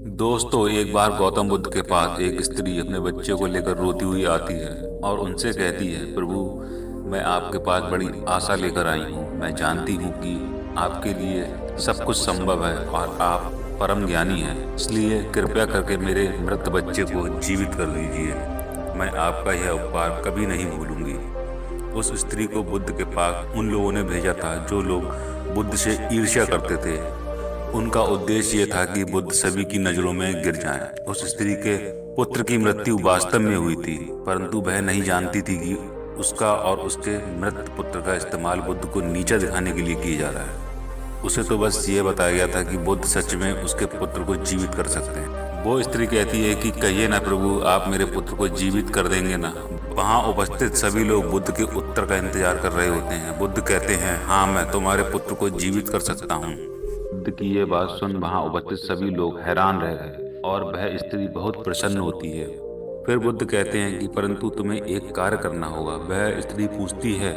दोस्तों, एक बार गौतम बुद्ध के पास एक स्त्री अपने बच्चे को लेकर रोती हुई आती है और उनसे कहती है, प्रभु, मैं आपके पास बड़ी आशा लेकर आई हूँ। मैं जानती हूँ कि आपके लिए सब कुछ संभव है और आप परम ज्ञानी हैं। इसलिए कृपया करके मेरे मृत बच्चे को जीवित कर दीजिए। मैं आपका यह उपकार कभी नहीं भूलूंगी। उस स्त्री को बुद्ध के पास उन लोगों ने भेजा था जो लोग बुद्ध से ईर्ष्या करते थे। उनका उद्देश्य ये था कि बुद्ध सभी की नजरों में गिर जाएं। उस स्त्री के पुत्र की मृत्यु वास्तव में हुई थी, परंतु वह नहीं जानती थी कि उसका और उसके मृत पुत्र का इस्तेमाल बुद्ध को नीचा दिखाने के लिए किया जा रहा है। उसे तो बस ये बताया गया था कि बुद्ध सच में उसके पुत्र को जीवित कर सकते हैं। वो स्त्री कहती है कि कहिए ना प्रभु, आप मेरे पुत्र को जीवित कर देंगे ना। वहाँ उपस्थित सभी लोग बुद्ध के उत्तर का इंतजार कर रहे होते हैं। बुद्ध कहते हैं, हाँ, मैं तुम्हारे पुत्र को जीवित कर सकता हूँ। बुद्ध की ये बात सुन वहाँ उपस्थित सभी लोग हैरान रह गए और वह स्त्री बहुत प्रसन्न होती है। फिर बुद्ध कहते हैं कि परंतु तुम्हें एक कार्य करना होगा। वह स्त्री पूछती है,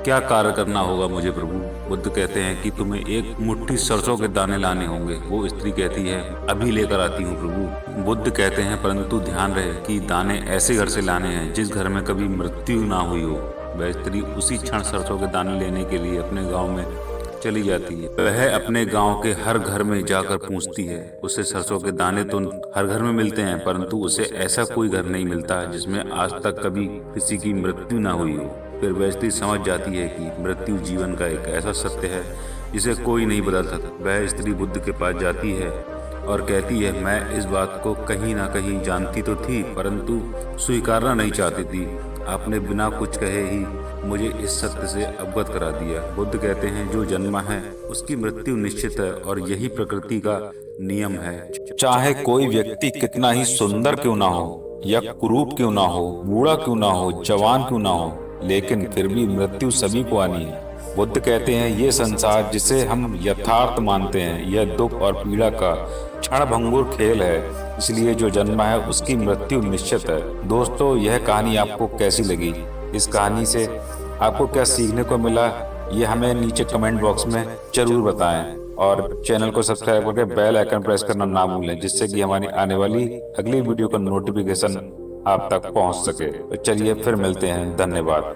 क्या कार्य करना होगा मुझे प्रभु? बुद्ध कहते हैं कि तुम्हें एक मुट्ठी सरसों के दाने लाने होंगे। वो स्त्री कहती है, अभी लेकर आती हूँ प्रभु। बुद्ध कहते हैं, परंतु ध्यान रहे कि दाने ऐसे घर से लाने हैं जिस घर में कभी मृत्यु ना हुई हो। वह स्त्री उसी क्षण सरसों के दाने लेने के लिए अपने गाँव में चली जाती है। वह अपने गांव के हर घर में जाकर पूछती है। उसे सरसों के दाने तो हर घर में मिलते हैं, परंतु उसे ऐसा कोई घर नहीं मिलता जिसमें आज तक कभी किसी की मृत्यु ना हुई हो। फिर वह स्त्री समझ जाती है कि मृत्यु जीवन का एक ऐसा सत्य है जिसे कोई नहीं बदल सकता। वह स्त्री बुद्ध के पास जाती है और कहती है, मैं इस बात को कहीं ना कहीं जानती तो थी, परंतु स्वीकारना नहीं चाहती थी। आपने बिना कुछ कहे ही मुझे इस सत्य से अवगत करा दिया। बुद्ध कहते हैं, जो जन्मा है उसकी मृत्यु निश्चित है और यही प्रकृति का नियम है। चाहे कोई व्यक्ति कितना ही सुंदर क्यों ना हो या कुरूप क्यों ना हो, बूढ़ा क्यों ना हो, जवान क्यों ना हो, लेकिन फिर भी मृत्यु सभी को आनी है। बुद्ध कहते हैं, ये संसार जिसे हम यथार्थ मानते हैं, यह दुख और पीड़ा का क्षणभंगुर खेल है। इसलिए जो जन्मा है उसकी मृत्यु निश्चित है। दोस्तों, यह कहानी आपको कैसी लगी? इस कहानी से आपको क्या सीखने को मिला, ये हमें नीचे कमेंट बॉक्स में जरूर बताएं। और चैनल को सब्सक्राइब करके बेल आइकन प्रेस करना ना भूलें, जिससे कि हमारी आने वाली अगली वीडियो का नोटिफिकेशन आप तक पहुंच सके। तो चलिए फिर मिलते हैं। धन्यवाद।